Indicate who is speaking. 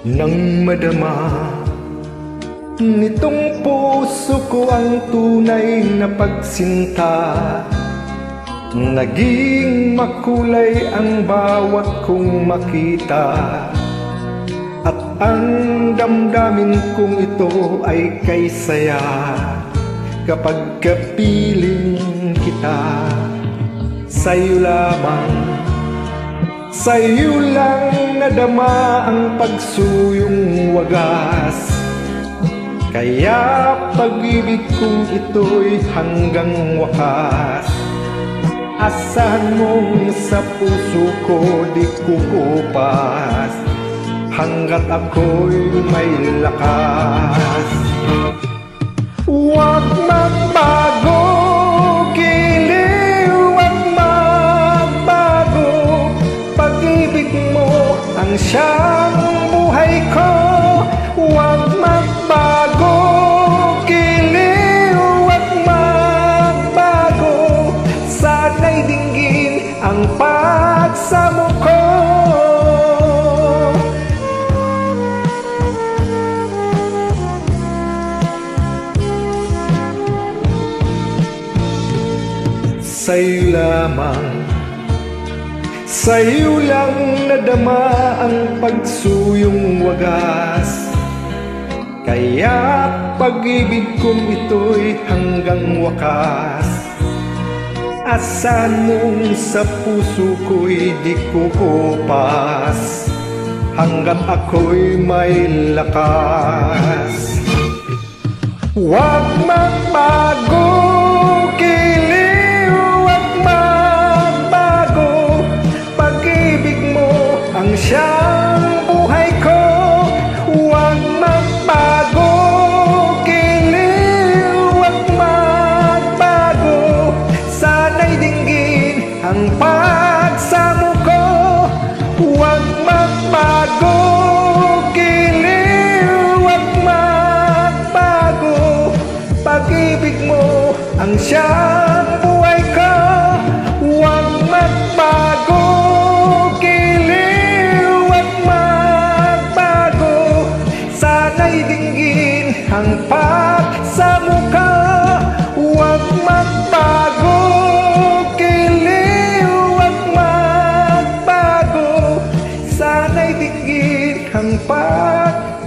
Speaker 1: Nang madama nitong puso ko ang tunay na pagsinta, naging makulay ang bawat kong makita, at ang damdamin kong ito ay kay saya kapag kapiling kita. Sa'yo lamang, sa'yo lang nadama ang pagsuyong wagas, kaya pag-ibig kong ito'y hanggang wakas. Asahan mong sa puso ko di kukupas, hanggat ako'y may lakas. Huwag magbago, giliw at magbago, pag-ibig mo ang siyang buhay ko. Huwag magbago, giliw at magbago, sana'y dinggin ang pagsamo ko. Sa'yo lamang, sa'yo lang nadama ang pagsuyong wagas, kaya pag-ibig kong ito'y hanggang wakas. Asahan mong sa puso ko'y di kukupas, hanggat ako'y may lakas. Huwag magbago, giliw at magbago, pag-ibig mo ang siyang buhay ko. Huwag magbago, giliw at magbago, sana'y dinggin ang pagsamo ko. Huwag magbago, giliw at magbago, pag-ibig mo ang siyang buhay ko. Huwag magbago, giliw at magbago, sana'y dinggin ang pagsamo ko. Huwag magbago, giliw at magbago, sana'y dinggin ang pagsamo ko.